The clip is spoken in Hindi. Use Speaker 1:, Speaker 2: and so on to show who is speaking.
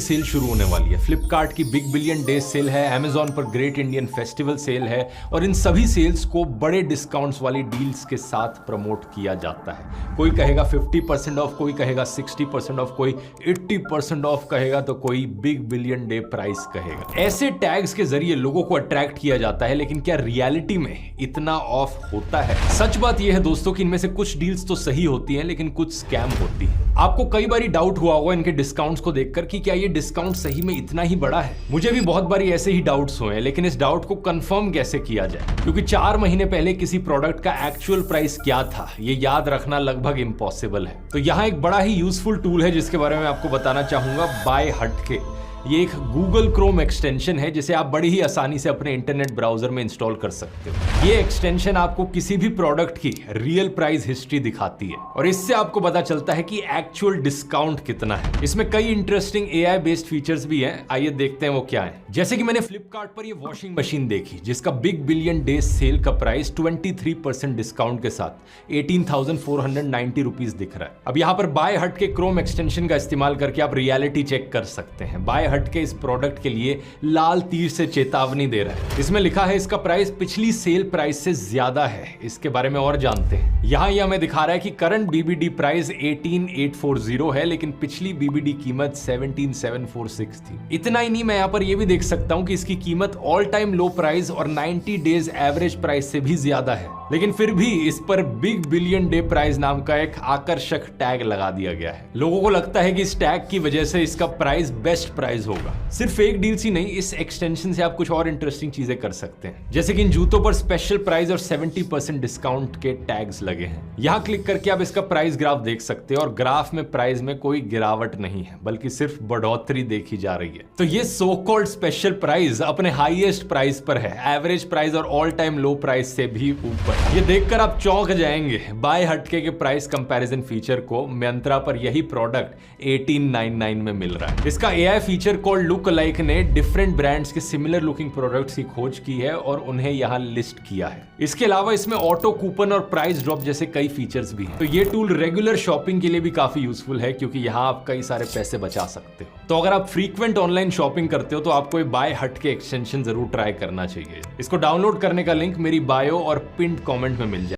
Speaker 1: सेल शुरू होने वाली है। फ्लिपकार्ट की बिग बिलियन डे सेल है, अमेजॉन पर ग्रेट इंडियन फेस्टिवल सेल है और इन सभी सेल्स को बड़े डिस्काउंट्स वाली डील्स के साथ प्रमोट किया जाता है। कोई कहेगा 50% ऑफ, कोई कहेगा 60% ऑफ, कोई 80% ऑफ कहेगा तो कोई बिग बिलियन डे प्राइस कहेगा। ऐसे टैग्स के जरिए लोगों को अट्रैक्ट किया जाता है, लेकिन क्या रियलिटी में इतना ऑफ होता है? सच बात यह है दोस्तों कि इनमें से कुछ डील्स तो सही होती हैं, लेकिन कुछ स्कैम होती है। आपको कई बार डाउट हुआ होगा इनके डिस्काउंट्स को देखकर कि क्या ये डिस्काउंट सही में इतना ही बड़ा है। मुझे भी बहुत बारी ऐसे ही डाउट्स हुए हैं, लेकिन इस डाउट को कंफर्म कैसे किया जाए, क्योंकि 4 महीने पहले किसी प्रोडक्ट का एक्चुअल प्राइस क्या था ये याद रखना लगभग इम्पॉसिबल है। तो यहाँ एक बड़ा ही यूजफुल टूल है जिसके बारे में आपको बताना चाहूंगा, बाय हटके। ये एक गूगल क्रोम एक्सटेंशन है जिसे आप बड़ी ही आसानी से अपने इंटरनेट ब्राउजर में इंस्टॉल कर सकते हो। ये एक्सटेंशन आपको किसी भी प्रोडक्ट की रियल प्राइस हिस्ट्री दिखाती है और इससे आपको पता चलता है कि एक्चुअल डिस्काउंट कितना है। इसमें कई इंटरेस्टिंग एआई बेस्ड फीचर्स भी हैं, आइए देखते हैं वो क्या है। जैसे कि मैंने फ्लिपकार्ट पर ये वॉशिंग मशीन देखी जिसका बिग बिलियन डे सेल का प्राइस 23% डिस्काउंट के साथ 18,490 रुपीज दिख रहा है। अब यहाँ पर बाय हट के क्रोम एक्सटेंशन का इस्तेमाल करके आप रियलिटी चेक कर सकते हैं। बाय हटके इस प्रोडक्ट के लिए लाल तीर से चेतावनी दे रहा है। इसमें लिखा है इसका प्राइस पिछली सेल प्राइस से ज्यादा है। इसके बारे में और जानते हैं। यहाँ ये हमें दिखा रहा है कि करंट बीबीडी प्राइस 18,840 है, लेकिन पिछली बीबीडी कीमत 17,746 थी। इतना ही नहीं, मैं यहाँ पर यह भी देख सकता हूँ कि इसकी कीमत ऑल टाइम लो प्राइस और 90 डेज एवरेज प्राइस से भी ज्यादा है, लेकिन फिर भी इस पर बिग बिलियन डे प्राइस नाम का एक आकर्षक टैग लगा दिया गया है। लोगों को लगता है कि इस टैग की वजह से इसका प्राइस बेस्ट प्राइस होगा। सिर्फ एक डील्स ही नहीं, इस एक्सटेंशन से आप कुछ और इंटरेस्टिंग चीजें कर सकते हैं, जैसे कि इन जूतों पर स्पेशल प्राइस और 70% डिस्काउंट के टैग्स लगे हैं। यहां क्लिक करके आप इसका प्राइस ग्राफ देख सकते हैं और ग्राफ में प्राइस में कोई गिरावट नहीं है, बल्कि सिर्फ बढ़ोतरी देखी जा रही है। तो ये सो कॉल्ड स्पेशल प्राइस अपने हाईएस्ट प्राइस पर है, एवरेज प्राइस और ऑल टाइम लो प्राइस से भी ऊपर। ये देखकर आप चौंक जाएंगे। बाय हटके के प्राइस कंपैरिजन फीचर को मिंत्रा पर यही प्रोडक्ट 1899 में मिल रहा है। इसका AI feature called look alike ने डिफरेंट ब्रांड्स के सिमिलर लुकिंग प्रोडक्ट्स की खोज की है और उन्हें यहां लिस्ट किया है। इसके अलावा इसमें ऑटो कूपन और प्राइस ड्रॉप जैसे कई फीचर्स भी हैं। तो ये टूल रेगुलर शॉपिंग के लिए भी काफी यूजफुल है, क्योंकि यहां आप कई सारे पैसे बचा सकते हो। तो अगर आप फ्रीक्वेंट ऑनलाइन शॉपिंग करते हो तो आपको ये बाय हटके एक्सटेंशन जरूर ट्राई करना चाहिए। इसको डाउनलोड करने का लिंक मेरी बायो और पिंड कमेंट में मिल जाए।